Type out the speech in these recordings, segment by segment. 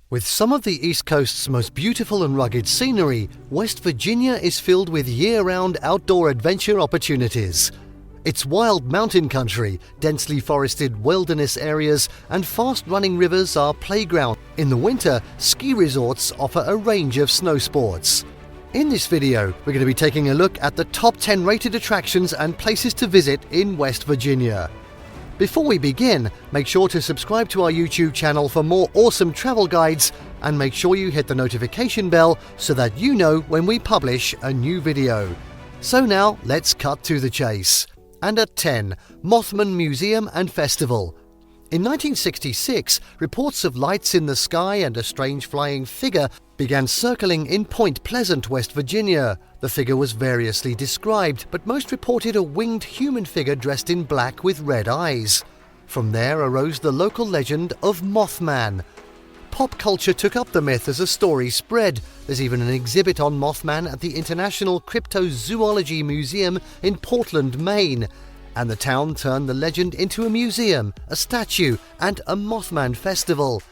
With some of the East Coast's most beautiful and rugged scenery, West Virginia is filled with year-round outdoor adventure opportunities. It's wild mountain country, densely forested wilderness areas, and fast-running rivers are playground. In the winter, ski resorts offer a range of snow sports. In this video, we're going to be taking a look at the top 10 rated attractions and places to visit in West Virginia. Before we begin, make sure to subscribe to our YouTube channel for more awesome travel guides, and make sure you hit the notification bell so that you know when we publish a new video. So now, let's cut to the chase. And at 10, Mothman Museum and Festival. In 1966, reports of lights in the sky and a strange flying figure began circling in Point Pleasant, West Virginia. The figure was variously described, but most reported a winged human figure dressed in black with red eyes. From there arose the local legend of Mothman. Pop culture took up the myth as the story spread. There's even an exhibit on Mothman at the International Cryptozoology Museum in Portland, Maine. And the town turned the legend into a museum, a statue, and a Mothman festival.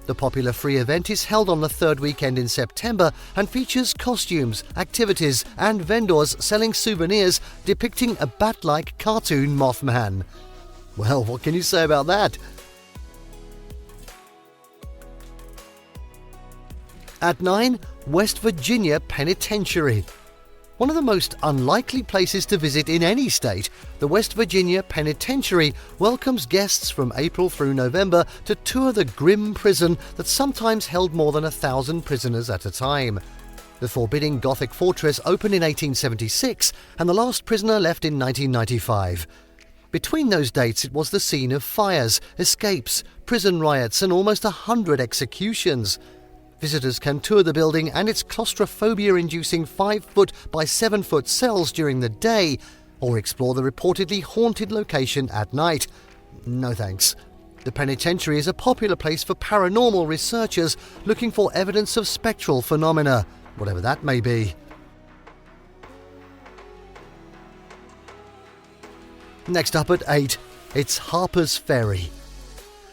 The popular free event is held on the third weekend in September and features costumes, activities, and vendors selling souvenirs depicting a bat-like cartoon Mothman. Well, what can you say about that? At 9, West Virginia Penitentiary. One of the most unlikely places to visit in any state, the West Virginia Penitentiary welcomes guests from April through November to tour the grim prison that sometimes held more than 1,000 prisoners at a time. The forbidding Gothic fortress opened in 1876 and the last prisoner left in 1995. Between those dates, it was the scene of fires, escapes, prison riots, and almost 100 executions. Visitors can tour the building and its claustrophobia-inducing 5-foot by 7-foot cells during the day, or explore the reportedly haunted location at night. No thanks. The penitentiary is a popular place for paranormal researchers looking for evidence of spectral phenomena, whatever that may be. Next up at 8, it's Harpers Ferry.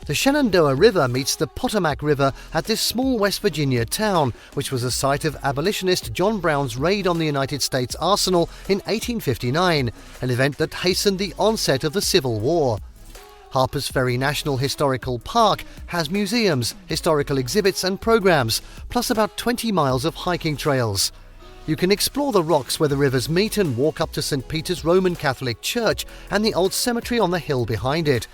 The Shenandoah River meets the Potomac River at this small West Virginia town, which was the site of abolitionist John Brown's raid on the United States Arsenal in 1859, an event that hastened the onset of the Civil War. Harpers Ferry National Historical Park has museums, historical exhibits and programs, plus about 20 miles of hiking trails. You can explore the rocks where the rivers meet and walk up to St. Peter's Roman Catholic Church and the old cemetery on the hill behind it.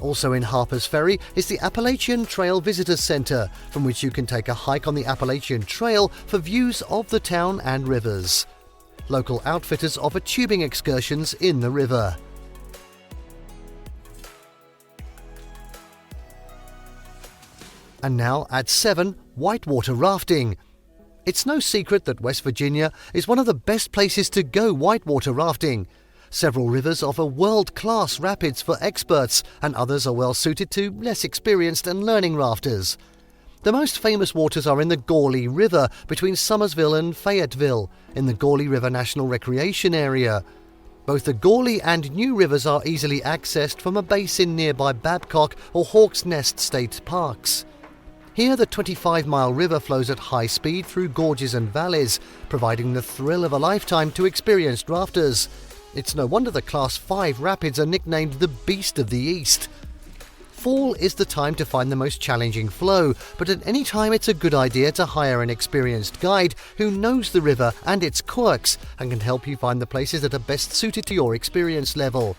Also in Harpers Ferry is the Appalachian Trail Visitors Center, from which you can take a hike on the Appalachian Trail for views of the town and rivers. Local outfitters offer tubing excursions in the river. And now at 7, whitewater rafting. It's no secret that West Virginia is one of the best places to go whitewater rafting. Several rivers offer world-class rapids for experts, and others are well suited to less experienced and learning rafters. The most famous waters are in the Gauley River between Summersville and Fayetteville, in the Gauley River National Recreation Area. Both the Gauley and New Rivers are easily accessed from a base in nearby Babcock or Hawks Nest State Parks. Here, the 25-mile river flows at high speed through gorges and valleys, providing the thrill of a lifetime to experienced rafters. It's no wonder the Class 5 rapids are nicknamed the Beast of the East. Fall is the time to find the most challenging flow, but at any time it's a good idea to hire an experienced guide who knows the river and its quirks and can help you find the places that are best suited to your experience level.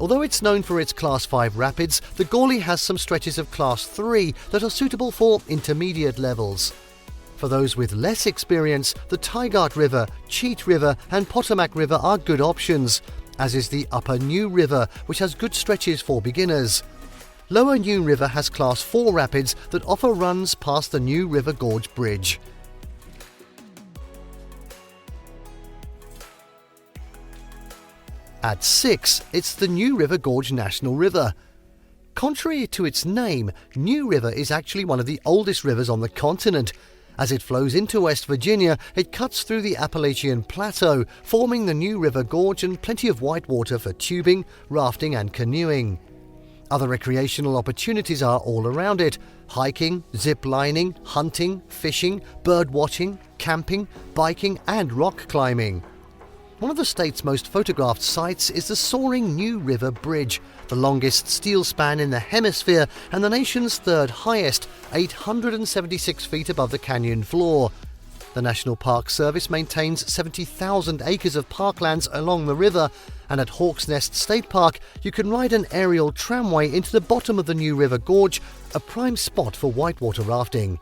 Although it's known for its Class 5 rapids, the Gauley has some stretches of Class 3 that are suitable for intermediate levels. For those with less experience, the Tygart River, Cheat River and Potomac River are good options, as is the Upper New River, which has good stretches for beginners. Lower New River has Class 4 rapids that offer runs past the new River Gorge Bridge. At 6, it's the New River Gorge National River. Contrary to its name, New River is actually one of the oldest rivers on the continent. As it flows into West Virginia, it cuts through the Appalachian Plateau, forming the New River Gorge and plenty of whitewater for tubing, rafting and canoeing. Other recreational opportunities are all around it: hiking, zip lining, hunting, fishing, bird watching, camping, biking and rock climbing. One of the state's most photographed sites is the soaring New River Bridge, the longest steel span in the hemisphere and the nation's third highest, 876 feet above the canyon floor. The National Park Service maintains 70,000 acres of parklands along the river, and at Hawks Nest State Park you can ride an aerial tramway into the bottom of the New River Gorge, a prime spot for whitewater rafting.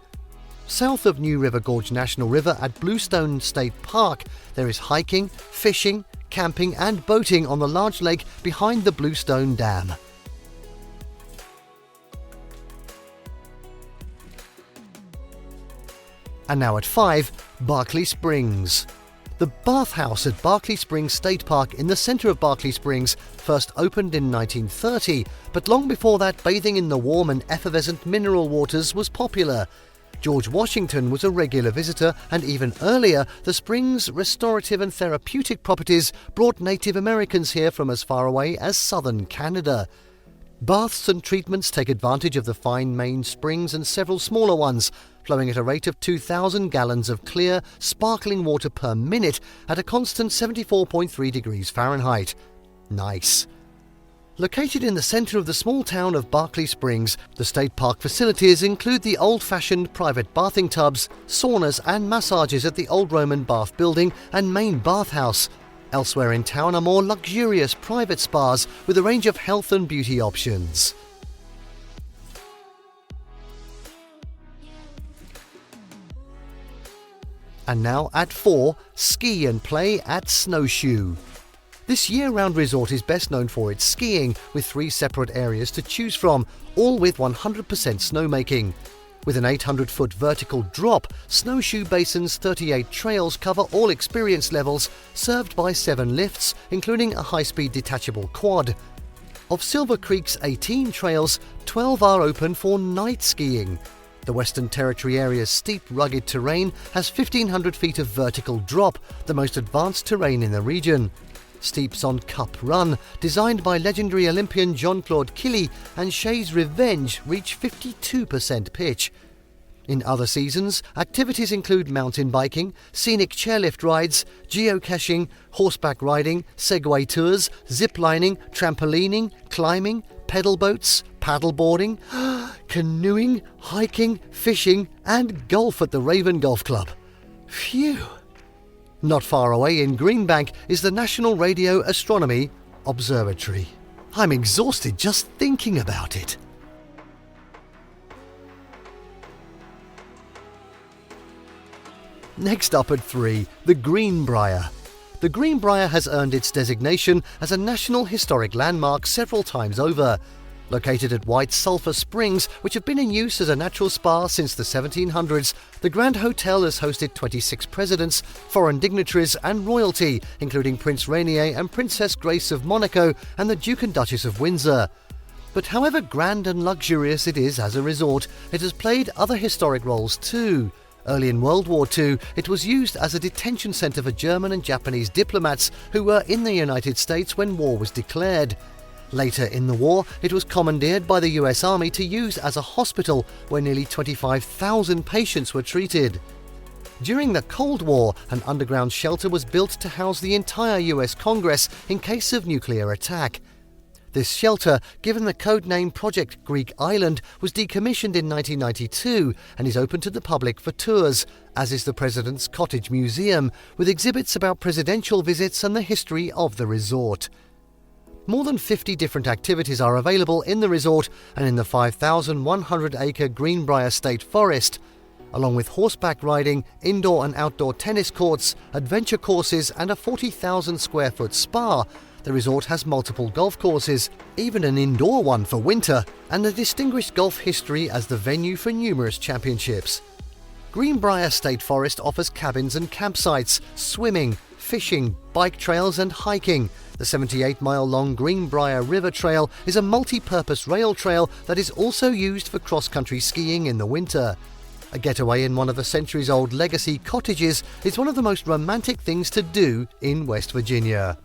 South of New River Gorge National River at Bluestone State Park, there is hiking, fishing, camping and boating on the large lake behind the Bluestone Dam. And now at 5, Berkeley Springs. The bathhouse at Berkeley Springs State Park in the centre of Berkeley Springs first opened in 1930, but long before that bathing in the warm and effervescent mineral waters was popular. George Washington was a regular visitor, and even earlier, the spring's restorative and therapeutic properties brought Native Americans here from as far away as southern Canada. Baths and treatments take advantage of the fine main springs and several smaller ones, flowing at a rate of 2,000 gallons of clear, sparkling water per minute at a constant 74.3 degrees Fahrenheit. Nice. Located in the centre of the small town of Berkeley Springs, the state park facilities include the old-fashioned private bathing tubs, saunas and massages at the Old Roman Bath Building and main bathhouse. Elsewhere in town are more luxurious private spas with a range of health and beauty options. And now at 4, ski and play at Snowshoe. This year-round resort is best known for its skiing, with 3 separate areas to choose from, all with 100% snowmaking. With an 800-foot vertical drop, Snowshoe Basin's 38 trails cover all experience levels, served by 7 lifts, including a high-speed detachable quad. Of Silver Creek's 18 trails, 12 are open for night skiing. The Western Territory area's steep, rugged terrain has 1,500 feet of vertical drop, the most advanced terrain in the region. Steeps on Cup Run, designed by legendary Olympian Jean-Claude Killy, and Shay's Revenge reach 52% pitch. In other seasons, activities include mountain biking, scenic chairlift rides, geocaching, horseback riding, Segway tours, ziplining, trampolining, climbing, pedal boats, paddleboarding, canoeing, hiking, fishing, and golf at the Raven Golf Club. Phew! Not far away in Greenbank is the National Radio Astronomy Observatory. I'm exhausted just thinking about it. Next up at 3, the Greenbrier. The Greenbrier has earned its designation as a National Historic Landmark several times over. Located at White Sulphur Springs, which have been in use as a natural spa since the 1700s, the Grand Hotel has hosted 26 presidents, foreign dignitaries and royalty, including Prince Rainier and Princess Grace of Monaco and the Duke and Duchess of Windsor. But however grand and luxurious it is as a resort, it has played other historic roles too. Early in World War II, it was used as a detention centre for German and Japanese diplomats who were in the United States when war was declared. Later in the war, it was commandeered by the US Army to use as a hospital where nearly 25,000 patients were treated. During the Cold War, an underground shelter was built to house the entire US Congress in case of nuclear attack. This shelter, given the codename Project Greek Island, was decommissioned in 1992 and is open to the public for tours, as is the President's Cottage Museum, with exhibits about presidential visits and the history of the resort. More than 50 different activities are available in the resort and in the 5,100-acre Greenbrier State Forest. Along with horseback riding, indoor and outdoor tennis courts, adventure courses and a 40,000-square-foot spa, the resort has multiple golf courses, even an indoor one for winter, and a distinguished golf history as the venue for numerous championships. Greenbrier State Forest offers cabins and campsites, swimming, fishing, bike trails and hiking. The 78-mile-long Greenbrier River Trail is a multi-purpose rail trail that is also used for cross-country skiing in the winter. A getaway in one of the centuries-old legacy cottages is one of the most romantic things to do in West Virginia.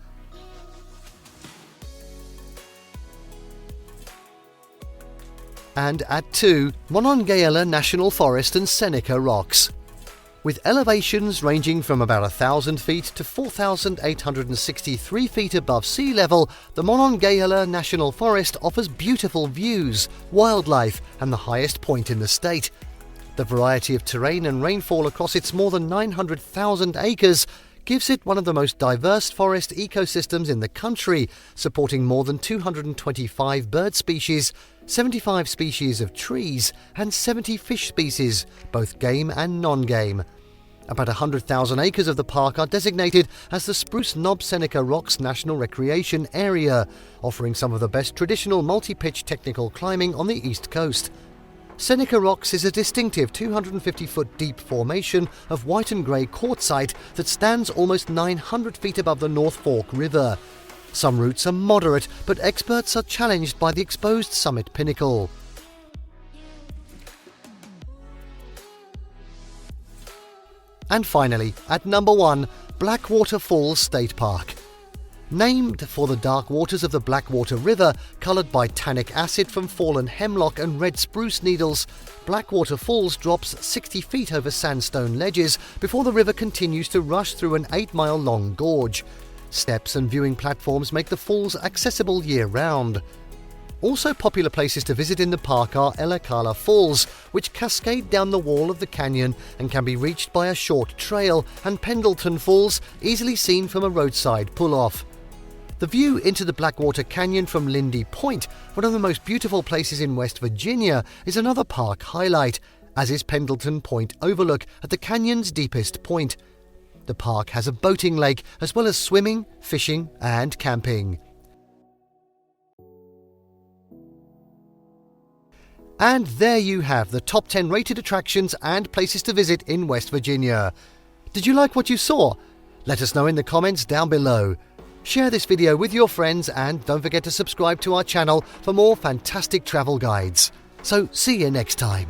And at 2, Monongahela National Forest and Seneca Rocks. With elevations ranging from about 1,000 feet to 4,863 feet above sea level, the Monongahela National Forest offers beautiful views, wildlife, and the highest point in the state. The variety of terrain and rainfall across its more than 900,000 acres gives it one of the most diverse forest ecosystems in the country, supporting more than 225 bird species, 75 species of trees, and 70 fish species, both game and non-game. About 100,000 acres of the park are designated as the Spruce Knob Seneca Rocks National Recreation Area, offering some of the best traditional multi-pitch technical climbing on the East Coast. Seneca Rocks is a distinctive 250-foot deep formation of white and grey quartzite that stands almost 900 feet above the North Fork River. Some routes are moderate, but experts are challenged by the exposed summit pinnacle. And finally, at number 1, Blackwater Falls State Park. Named for the dark waters of the Blackwater River, coloured by tannic acid from fallen hemlock and red spruce needles, Blackwater Falls drops 60 feet over sandstone ledges before the river continues to rush through an 8-mile-long gorge. Steps and viewing platforms make the falls accessible year-round. Also popular places to visit in the park are Ellicala Falls, which cascade down the wall of the canyon and can be reached by a short trail, and Pendleton Falls, easily seen from a roadside pull-off. The view into the Blackwater Canyon from Lindy Point, one of the most beautiful places in West Virginia, is another park highlight, as is Pendleton Point Overlook at the canyon's deepest point. The park has a boating lake, as well as swimming, fishing, and camping. And there you have the top 10 rated attractions and places to visit in West Virginia. Did you like what you saw? Let us know in the comments down below. Share this video with your friends and don't forget to subscribe to our channel for more fantastic travel guides. So see you next time.